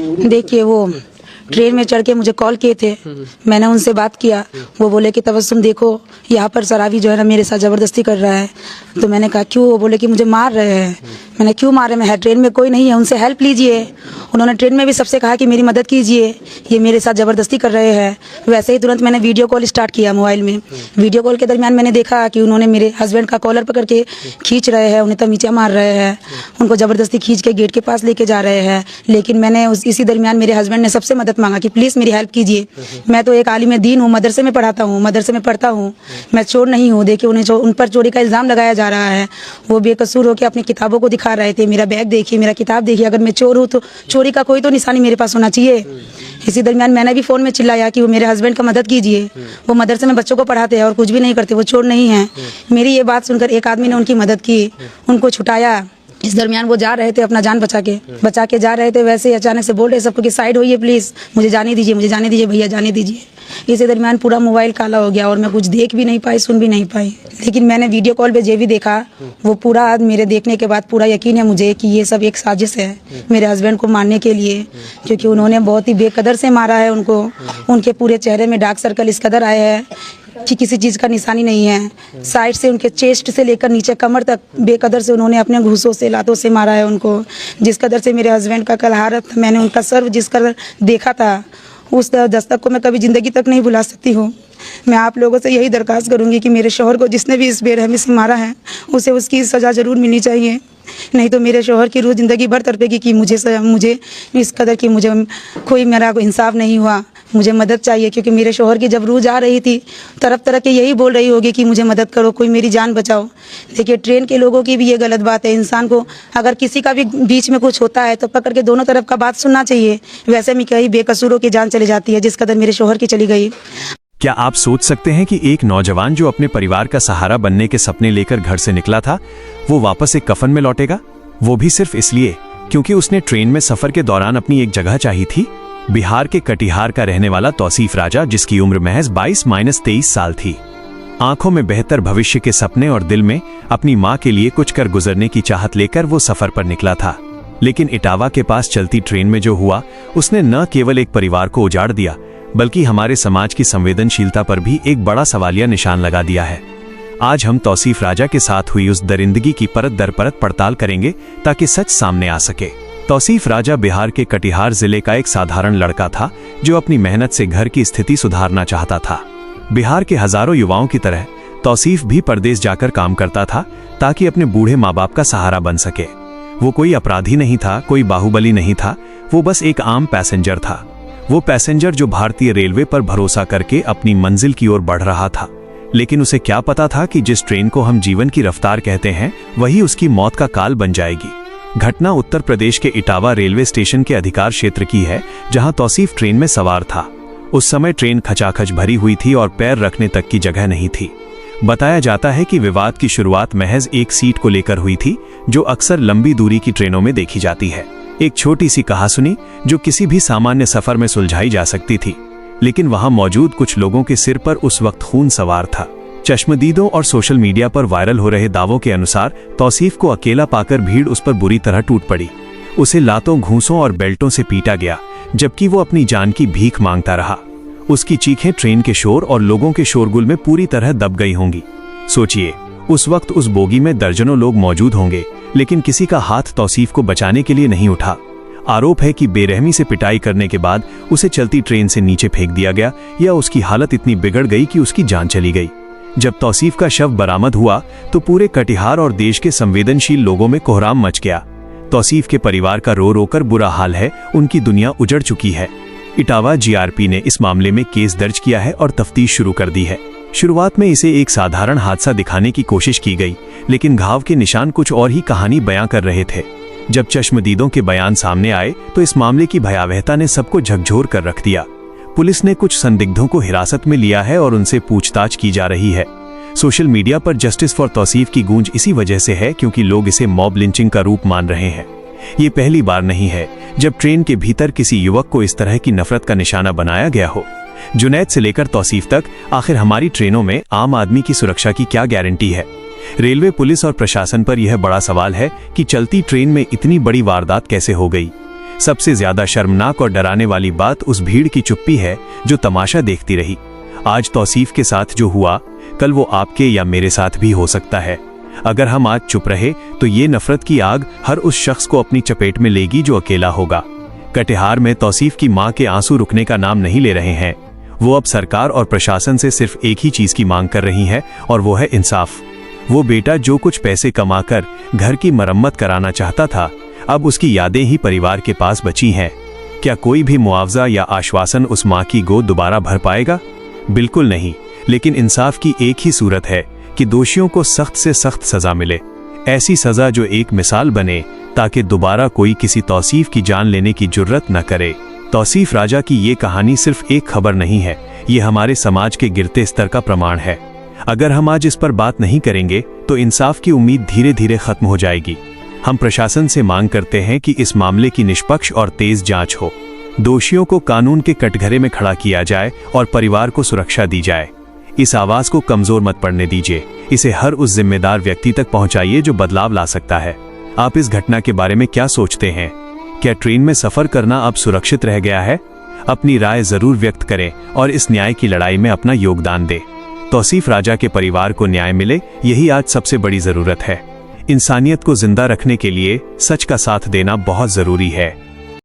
देखिए वो ट्रेन में चढ़ के मुझे कॉल किए थे, मैंने उनसे बात किया। वो बोले कि तबस्सुम देखो यहाँ पर शराबी जो है ना मेरे साथ ज़बरदस्ती कर रहा है। तो मैंने कहा क्यों? वो बोले कि मुझे मार रहे हैं। मैंने क्यों मार रहे हैं? ट्रेन में कोई नहीं है, उनसे हेल्प लीजिए। उन्होंने ट्रेन में भी सबसे कहा कि मेरी मदद कीजिए, ये मेरे साथ ज़बरदस्ती कर रहे हैं। वैसे ही तुरंत मैंने वीडियो कॉल स्टार्ट किया मोबाइल में। वीडियो कॉल के दरमियान मैंने देखा कि उन्होंने मेरे हस्बैंड का कॉलर पकड़ के खींच रहे हैं, उन्हें तमीचा मार रहे हैं, उनको ज़बरदस्ती खींच के गेट के पास लेके जा रहे हैं। लेकिन मैंने इसी दरमियान मेरे हस्बैंड ने सबसे मदद मांगा कि प्लीज़ मेरी हेल्प कीजिए। मैं तो एक आलिम दीन हूँ, मदरसे में पढ़ाता हूँ, मदरसे में पढ़ता हूँ, मैं चोर नहीं हूँ। देखिए उन पर चोरी का इल्ज़ाम लगाया जा रहा है। वो बेकसूर होकर अपनी किताबों को दिखा रहे थे, मेरा बैग देखिए, मेरा किताब देखिए। अगर मैं चोर हूँ तो चोरी का कोई तो निशानी मेरे पास होना चाहिए। इसी दरमियान मैंने भी फ़ोन में चिल्लाया कि वो मेरे हस्बैंड का मदद कीजिए, वो मदरसे में बच्चों को पढ़ाते हैं और कुछ भी नहीं करते, वो चोर नहीं हैं। मेरी ये बात सुनकर एक आदमी ने उनकी मदद की, उनको छुटाया। इस दरमियान वो जा रहे थे अपना जान बचा के जा रहे थे। वैसे ही अचानक से बोल रहे सबको कि साइड होइए प्लीज़, मुझे जाने दीजिए, मुझे जाने दीजिए भैया, जाने दीजिए। इसी दरमियान पूरा मोबाइल काला हो गया और मैं कुछ देख भी नहीं पाई, सुन भी नहीं पाई। लेकिन मैंने वीडियो कॉल पे जो भी देखा वो पूरा मेरे देखने के बाद पूरा यकीन है मुझे कि ये सब एक साजिश है मेरे हस्बैंड को मारने के लिए, क्योंकि उन्होंने बहुत ही बेकदर से मारा है उनको। उनके पूरे चेहरे में डार्क सर्कल इस कदर आए हैं कि किसी चीज़ का निशानी नहीं है। साइड से उनके चेस्ट से लेकर नीचे कमर तक बेकदर से उन्होंने अपने घूंसों से, लातों से मारा है उनको। जिस कदर से मेरे हस्बैंड का कल हालत, मैंने उनका सर जिस कदर देखा था, उस दस्तक को मैं कभी ज़िंदगी तक नहीं भुला सकती हूँ। मैं आप लोगों से यही दरख्वास्त करूँगी कि मेरे शौहर को जिसने भी इस बेरहमी से मारा है उसे उसकी सज़ा ज़रूर मिलनी चाहिए, नहीं तो मेरे शौहर की रूह ज़िंदगी भर तड़पेगी कि मुझे इस कदर की मुझे कोई मेरा इंसाफ नहीं हुआ, मुझे मदद चाहिए। क्योंकि मेरे शौहर की जब रूह जा रही थी तरफ तरफ के यही बोल रही होगी कि मुझे मदद करो, कोई मेरी जान बचाओ। देखिए ट्रेन के लोगों की भी ये गलत बात है। इंसान को अगर किसी का भी बीच में कुछ होता है तो पकड़ के दोनों तरफ का बात सुनना चाहिए। वैसे में कई बेकसूरों की जान चली जाती है जिस कदर मेरे शौहर की चली गई। क्या आप सोच सकते हैं कि एक नौजवान जो अपने परिवार का सहारा बनने के सपने लेकर घर से निकला था, वो वापस एक कफन में लौटेगा? वो भी सिर्फ इसलिए क्योंकि उसने ट्रेन में सफर के दौरान अपनी एक जगह चाही थी। बिहार के कटिहार का रहने वाला तौसीफ राजा, जिसकी उम्र महज 22-23 साल थी, आंखों में बेहतर भविष्य के सपने और दिल में अपनी मां के लिए कुछ कर गुजरने की चाहत लेकर वो सफर पर निकला था। लेकिन इटावा के पास चलती ट्रेन में जो हुआ, उसने न केवल एक परिवार को उजाड़ दिया बल्कि हमारे समाज की संवेदनशीलता पर भी एक बड़ा सवालिया निशान लगा दिया है। आज हम तौसीफ राजा के साथ हुई उस दरिंदगी की परत दर परत पड़ताल करेंगे ताकि सच सामने आ सके। तौसीफ राजा बिहार के कटिहार जिले का एक साधारण लड़का था जो अपनी मेहनत से घर की स्थिति सुधारना चाहता था। बिहार के हजारों युवाओं की तरह तौसीफ भी परदेश जाकर काम करता था ताकि अपने बूढ़े माँ बाप का सहारा बन सके। वो कोई अपराधी नहीं था, कोई बाहुबली नहीं था, वो बस एक आम पैसेंजर था। वो पैसेंजर जो भारतीय रेलवे पर भरोसा करके अपनी मंजिल की ओर बढ़ रहा था। लेकिन उसे क्या पता था कि जिस ट्रेन को हम जीवन की रफ्तार कहते हैं वही उसकी मौत का काल बन जाएगी। घटना उत्तर प्रदेश के इटावा रेलवे स्टेशन के अधिकार क्षेत्र की है, जहां तौसीफ ट्रेन में सवार था। उस समय ट्रेन खचाखच भरी हुई थी और पैर रखने तक की जगह नहीं थी। बताया जाता है कि विवाद की शुरुआत महज एक सीट को लेकर हुई थी, जो अक्सर लंबी दूरी की ट्रेनों में देखी जाती है। एक छोटी सी कहासुनी जो किसी भी सामान्य सफर में सुलझाई जा सकती थी, लेकिन वहां मौजूद कुछ लोगों के सिर पर उस वक्त खून सवार था। चश्मदीदों और सोशल मीडिया पर वायरल हो रहे दावों के अनुसार तौसीफ को अकेला पाकर भीड़ उस पर बुरी तरह टूट पड़ी। उसे लातों, घूंसों और बेल्टों से पीटा गया, जबकि वो अपनी जान की भीख मांगता रहा। उसकी चीखें ट्रेन के शोर और लोगों के शोरगुल में पूरी तरह दब गई होंगी। सोचिए, उस वक्त उस बोगी में दर्जनों लोग मौजूद होंगे, लेकिन किसी का हाथ तौसीफ को बचाने के लिए नहीं उठा। आरोप है कि बेरहमी से पिटाई करने के बाद उसे चलती ट्रेन से नीचे फेंक दिया गया या उसकी हालत इतनी बिगड़ गई कि उसकी जान चली गई। जब तौसीफ का शव बरामद हुआ तो पूरे कटिहार और देश के संवेदनशील लोगों में कोहराम मच गया। तौसीफ के परिवार का रो रोकर बुरा हाल है, उनकी दुनिया उजड़ चुकी है। इटावा जीआरपी ने इस मामले में केस दर्ज किया है और तफ्तीश शुरू कर दी है। शुरुआत में इसे एक साधारण हादसा दिखाने की कोशिश की गई, लेकिन घाव के निशान कुछ और ही कहानी बयां कर रहे थे। जब चश्मदीदों के बयान सामने आए तो इस मामले की भयावहता ने सबको झकझोर कर रख दिया। पुलिस ने कुछ संदिग्धों को हिरासत में लिया है और उनसे पूछताछ की जा रही है। सोशल मीडिया पर जस्टिस फॉर तौसीफ की गूंज इसी वजह से है क्योंकि लोग इसे मॉब लिंचिंग का रूप मान रहे हैं। ये पहली बार नहीं है जब ट्रेन के भीतर किसी युवक को इस तरह की नफरत का निशाना बनाया गया हो। जुनैद से लेकर तौसीफ तक, आखिर हमारी ट्रेनों में आम आदमी की सुरक्षा की क्या गारंटी है? रेलवे, पुलिस और प्रशासन पर यह बड़ा सवाल है कि चलती ट्रेन में इतनी बड़ी वारदात कैसे हो गई। सबसे ज्यादा शर्मनाक और डराने वाली बात उस भीड़ की चुप्पी है जो तमाशा देखती रही। आज तौसीफ के साथ जो हुआ, कल वो आपके या मेरे साथ भी हो सकता है। अगर हम आज चुप रहे तो ये नफरत की आग हर उस शख्स को अपनी चपेट में लेगी जो अकेला होगा। कटिहार में तौसीफ की मां के आंसू रुकने का नाम नहीं ले रहे हैं। वो अब सरकार और प्रशासन से सिर्फ एक ही चीज की मांग कर रही है, और वो है इंसाफ। वो बेटा जो कुछ पैसे कमाकर घर की मरम्मत कराना चाहता था, अब उसकी यादें ही परिवार के पास बची हैं। क्या कोई भी मुआवजा या आश्वासन उस मां की गोद दोबारा भर पाएगा? बिल्कुल नहीं। लेकिन इंसाफ की एक ही सूरत है कि दोषियों को सख्त से सख्त सजा मिले, ऐसी सजा जो एक मिसाल बने, ताकि दोबारा कोई किसी तौसीफ की जान लेने की जुर्रत न करे। तौसीफ राजा की ये कहानी सिर्फ एक खबर नहीं है, ये हमारे समाज के गिरते स्तर का प्रमाण है। अगर हम आज इस पर बात नहीं करेंगे तो इंसाफ की उम्मीद धीरे धीरे खत्म हो जाएगी। हम प्रशासन से मांग करते हैं कि इस मामले की निष्पक्ष और तेज जांच हो, दोषियों को कानून के कटघरे में खड़ा किया जाए और परिवार को सुरक्षा दी जाए। इस आवाज को कमजोर मत पड़ने दीजिए, इसे हर उस जिम्मेदार व्यक्ति तक पहुंचाइए जो बदलाव ला सकता है। आप इस घटना के बारे में क्या सोचते हैं? क्या ट्रेन में सफर करना अब सुरक्षित रह गया है? अपनी राय जरूर व्यक्त करें और इस न्याय की लड़ाई में अपना योगदान दें। तौसीफ राजा के परिवार को न्याय मिले, यही आज सबसे बड़ी जरूरत है। इंसानियत को जिंदा रखने के लिए सच का साथ देना बहुत जरूरी है।